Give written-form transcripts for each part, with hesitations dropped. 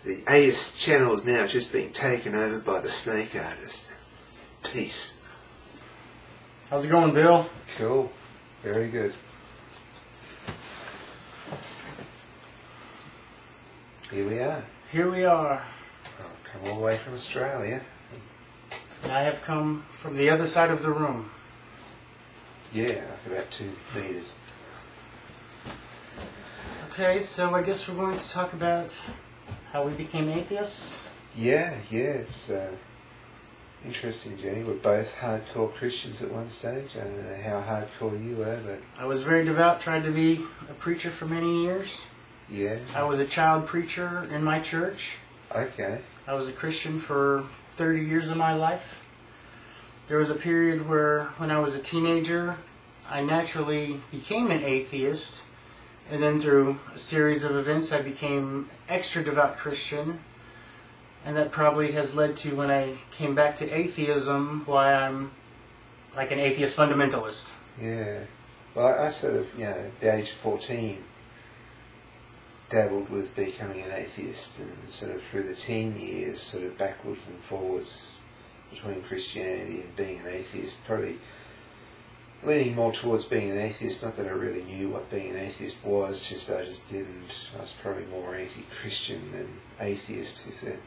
The Atheist channel is now just being taken over by the snake artist. Peace. How's it going, Bill? Cool. Very good. Here we are. Here we are. I've come all the way from Australia. And I have come from the other side of the room. Yeah, like about 2 meters. Okay, so I guess we're going to talk about how we became atheists. Yeah, it's interesting, Jenny. We're both hardcore Christians at one stage. I don't know how hardcore you were, but... I was very devout, tried to be a preacher for many years. Yeah. I was a child preacher in my church. Okay. I was a Christian for 30 years of my life. There was a period where, when I was a teenager, I naturally became an atheist. And then through a series of events, I became extra devout Christian. And that probably has led to, when I came back to atheism, why I'm like an atheist fundamentalist. Yeah. Well, I sort of, at the age of 14, dabbled with becoming an atheist, and sort of through the teen years, sort of backwards and forwards between Christianity and being an atheist, probably leaning more towards being an atheist. Not that I really knew what being an atheist was, just I just didn't. I was probably more anti-Christian than atheist, if there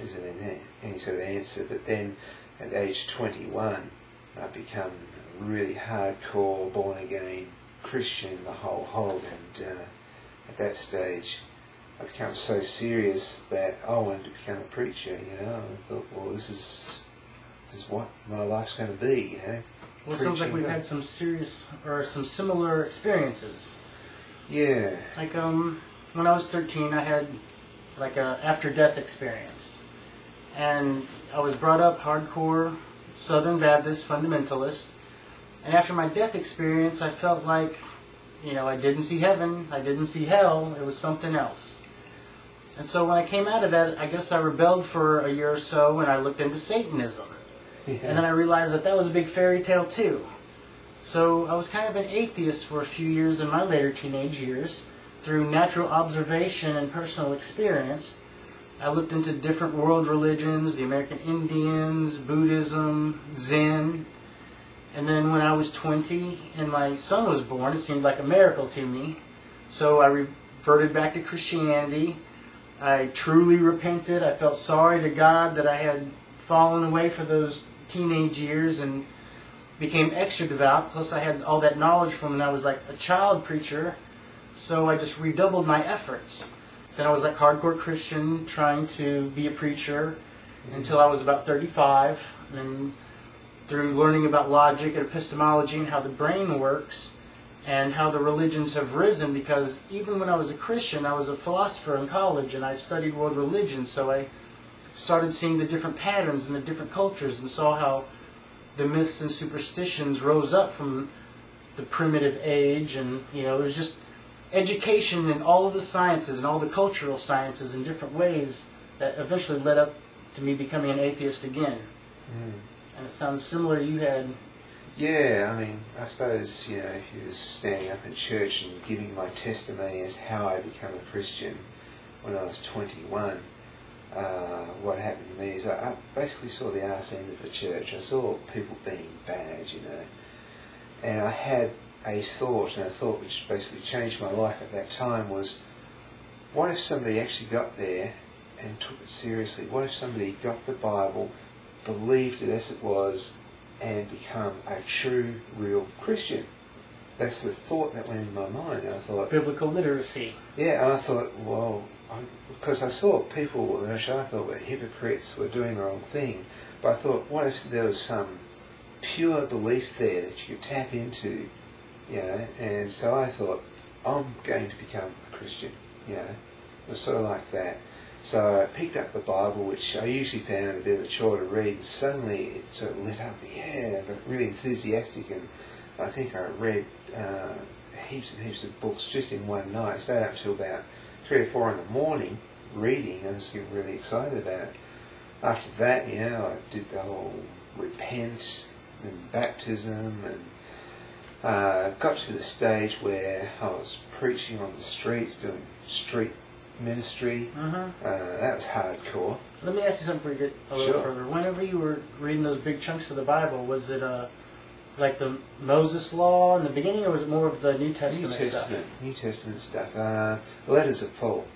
isn't any sort of answer. But then at age 21, I become a really hardcore, born-again Christian, the whole hog, and at that stage I became so serious that I wanted to become a preacher. I thought, well, this is what my life's going to be. Well, it sounds like we've had some serious or some similar experiences. Yeah. Like when I was 13, I had like a after-death experience, and I was brought up hardcore Southern Baptist fundamentalist. And after my death experience, I felt like, I didn't see heaven, I didn't see hell, it was something else. And so when I came out of that, I guess I rebelled for a year or so, and I looked into Satanism. Yeah. And then I realized that was a big fairy tale too. So I was kind of an atheist for a few years in my later teenage years. Through natural observation and personal experience, I looked into different world religions, the American Indians, Buddhism, Zen. And then when I was 20 and my son was born, it seemed like a miracle to me. So I reverted back to Christianity. I truly repented. I felt sorry to God that I had fallen away for those teenage years and became extra devout. Plus I had all that knowledge from when I was like a child preacher. So I just redoubled my efforts. Then I was like hardcore Christian trying to be a preacher until I was about 35. And through learning about logic and epistemology and how the brain works and how the religions have risen, because even when I was a Christian, I was a philosopher in college and I studied world religions, so I started seeing the different patterns and the different cultures and saw how the myths and superstitions rose up from the primitive age. And there was just education in all of the sciences and all the cultural sciences in different ways that eventually led up to me becoming an atheist again. And it sounds similar. You had... Yeah, I suppose, if you were standing up in church and giving my testimony as how I became a Christian when I was 21, what happened to me is I basically saw the arse end of the church. I saw people being bad, and I had a thought, and a thought which basically changed my life at that time was, what if somebody actually got there and took it seriously? What if somebody got the Bible, believed it as it was, and become a true, real Christian? That's the thought that went in my mind. I thought... Biblical literacy. Yeah, and I thought, well, because I saw people which I thought were hypocrites, were doing the wrong thing, but I thought, what if there was some pure belief there that you could tap into, and so I thought, I'm going to become a Christian, It was sort of like that. So I picked up the Bible, which I usually found a bit of a chore to read, and suddenly it sort of lit up. Yeah, I got really enthusiastic, and I think I read heaps and heaps of books just in one night. I stayed up until about 3 or 4 in the morning reading, and I was getting really excited about it. After that, I did the whole repent and baptism, and got to the stage where I was preaching on the streets, doing street ministry. Mm-hmm. That was hardcore. Let me ask you something before you get a little Sure. further. Whenever you were reading those big chunks of the Bible, was it like the Moses Law in the beginning, or was it more of the New Testament stuff? New Testament stuff. Letters of Paul.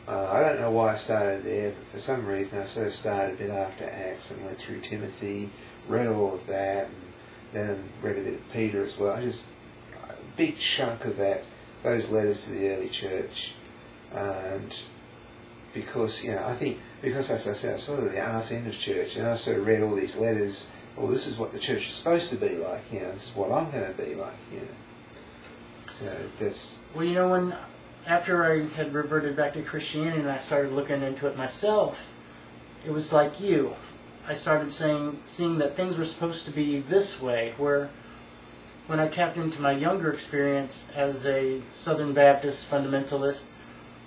I don't know why I started there, but for some reason I sort of started a bit after Acts and went through Timothy, read all of that, and then read a bit of Peter as well. A big chunk of that, those letters to the early church. And because, I think, because as I said, I saw the arse end of church, and I sort of read all these letters, well, this is what the church is supposed to be like, this is what I'm going to be like, So that's... Well, after I had reverted back to Christianity and I started looking into it myself, it was like you. I started seeing that things were supposed to be this way, where when I tapped into my younger experience as a Southern Baptist fundamentalist,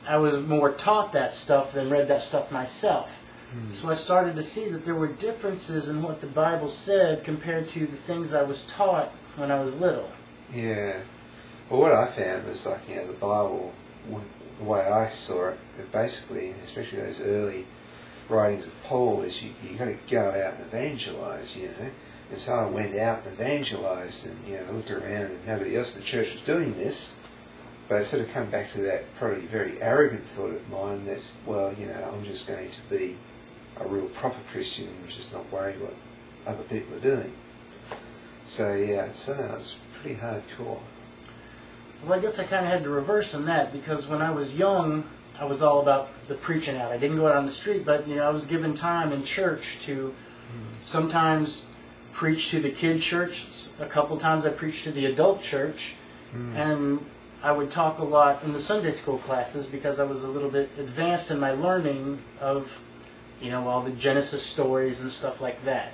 I was more taught that stuff than read that stuff myself. So I started to see that there were differences in what the Bible said compared to the things I was taught when I was little. Yeah. Well, what I found was like, the Bible, the way I saw it, basically, especially those early writings of Paul, is you got to go out and evangelize, And so I went out and evangelized and, looked around and nobody else in the church was doing this. But I sort of come back to that probably very arrogant thought of mine that, well, I'm just going to be a real proper Christian and just not worry what other people are doing. So, it's pretty hardcore. Well, I guess I kind of had the reverse on that, because when I was young, I was all about the preaching out. I didn't go out on the street, but, I was given time in church to sometimes preach to the kid church. A couple times I preached to the adult church. And I would talk a lot in the Sunday school classes because I was a little bit advanced in my learning of, all the Genesis stories and stuff like that.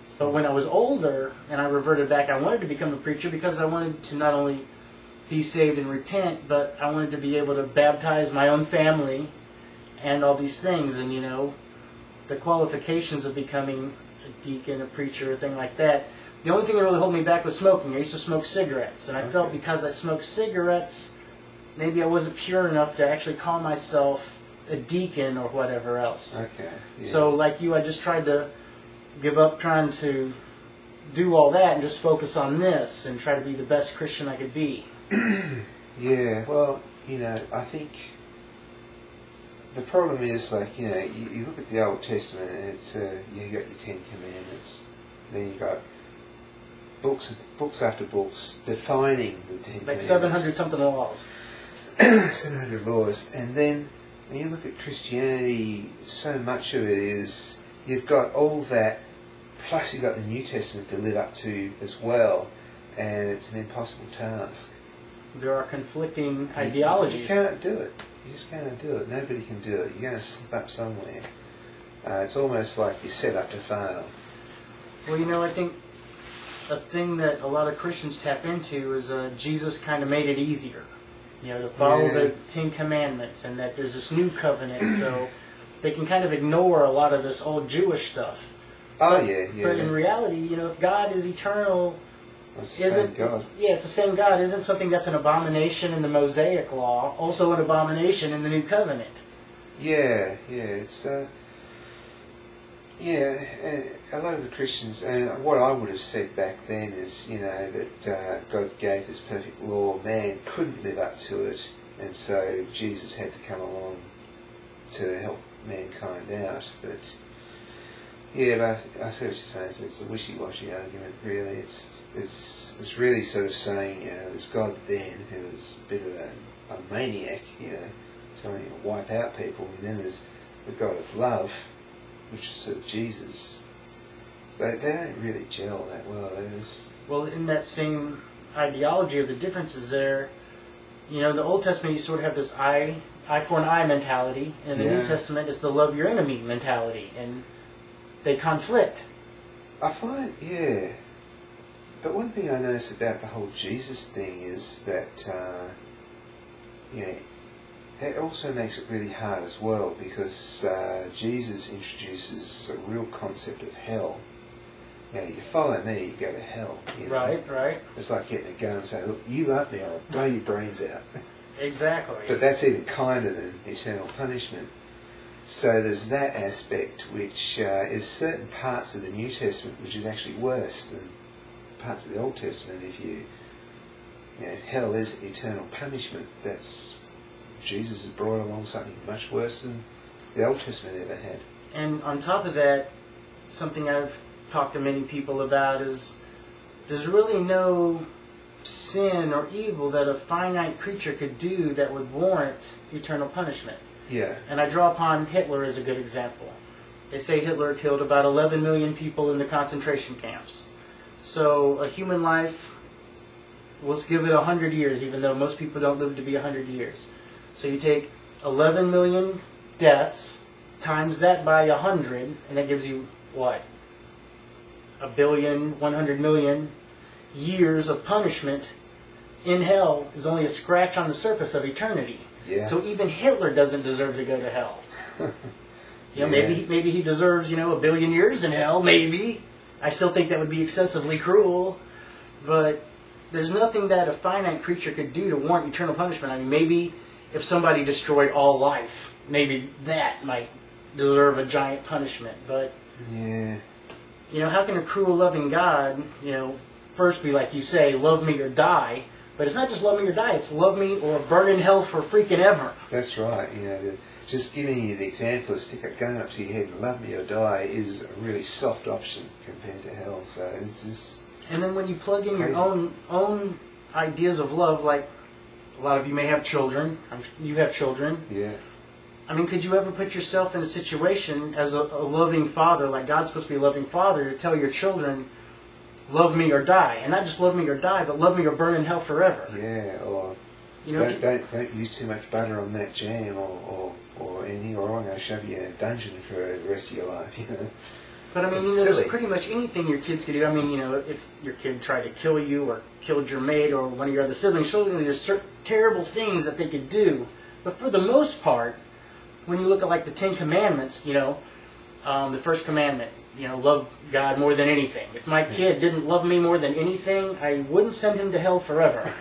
So when I was older and I reverted back, I wanted to become a preacher because I wanted to not only be saved and repent, but I wanted to be able to baptize my own family and all these things. And, the qualifications of becoming a deacon, a preacher, a thing like that. The only thing that really held me back was smoking. I used to smoke cigarettes, and I felt because I smoked cigarettes, maybe I wasn't pure enough to actually call myself a deacon or whatever else. Okay. Yeah. So, like you, I just tried to give up trying to do all that and just focus on this and try to be the best Christian I could be. Yeah, well, I think the problem is, like, you look at the Old Testament and it's, you got your Ten Commandments, then you got books after books defining the Ten Commandments. Like 700-something laws. 700 laws. And then when you look at Christianity, so much of it is, you've got all that, plus you've got the New Testament to live up to as well, and it's an impossible task. There are conflicting ideologies. You can't do it. You just can't do it. Nobody can do it. You're going to slip up somewhere. It's almost like you're set up to fail. Well, I think a thing that a lot of Christians tap into is Jesus kind of made it easier, to follow the Ten Commandments, and that there's this new covenant, so they can kind of ignore a lot of this old Jewish stuff. But in reality, if God is eternal, it's the same God. Yeah, it's the same God. Isn't something that's an abomination in the Mosaic Law also an abomination in the New Covenant? It's a lot of the Christians, and what I would have said back then is, that God gave this perfect law, man couldn't live up to it, and so Jesus had to come along to help mankind out. But but I see what you're saying. It's a wishy-washy argument, really. It's really sort of saying, there's God then, who was a bit of a maniac, trying to wipe out people, and then there's the God of love, which is sort of Jesus. They don't really gel that well. Well, in that same ideology of the differences there, the Old Testament, you sort of have this eye for an eye mentality, and the New Testament is the love your enemy mentality, and they conflict. I find, but one thing I notice about the whole Jesus thing is that, that also makes it really hard as well, because Jesus introduces a real concept of hell. You follow me, you go to hell. Right. It's like getting a gun and saying, look, you love me, I'll blow your brains out. Exactly. But that's even kinder than eternal punishment. So there's that aspect, which is certain parts of the New Testament which is actually worse than parts of the Old Testament. If you know, hell is eternal punishment. That's Jesus has brought along something much worse than the Old Testament ever had. And on top of that, something I've talked to many people about is there's really no sin or evil that a finite creature could do that would warrant eternal punishment. Yeah. And I draw upon Hitler as a good example. They say Hitler killed about 11 million people in the concentration camps. So a human life, let's give it 100 years, even though most people don't live to be 100 years. So you take 11 million deaths, times that by 100, and that gives you, what? 1 billion, 100 million years of punishment in hell is only a scratch on the surface of eternity. Yeah. So even Hitler doesn't deserve to go to hell. You know, Yeah. maybe he deserves, 1 billion years in hell, maybe. I still think that would be excessively cruel. But there's nothing that a finite creature could do to warrant eternal punishment. I mean, maybe if somebody destroyed all life, maybe that might deserve a giant punishment. But, Yeah. how can a cruel, loving God, first be like you say, love me or die? But it's not just love me or die, it's love me or burn in hell for freaking ever. That's right. Just giving you the example of stick a gun up to your head and love me or die is a really soft option compared to hell. So it's just. And then when you plug in crazy. your own ideas of love, like a lot of you may have children, you have children. Yeah. I mean, could you ever put yourself in a situation as a loving father, like God's supposed to be a loving father, to tell your children, love me or die? And not just love me or die, but love me or burn in hell forever. Yeah, or don't use too much butter on that jam or anything, or I'm going to shove you in a dungeon for the rest of your life, But I mean, It's there's silly. pretty much anything your kids could do. I mean, if your kid tried to kill you or killed your mate or one of your other siblings, certainly there's certain terrible things that they could do. But for the most part, when you look at like the 10 Commandments, the first commandment, love God more than anything. If my kid didn't love me more than anything, I wouldn't send him to hell forever.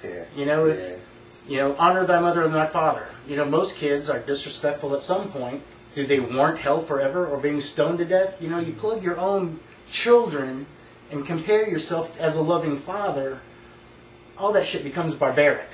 Yeah. Honor thy mother and thy father. Most kids are disrespectful at some point. Do they warrant hell forever or being stoned to death? You plug your own children and compare yourself as a loving father, all that shit becomes barbaric.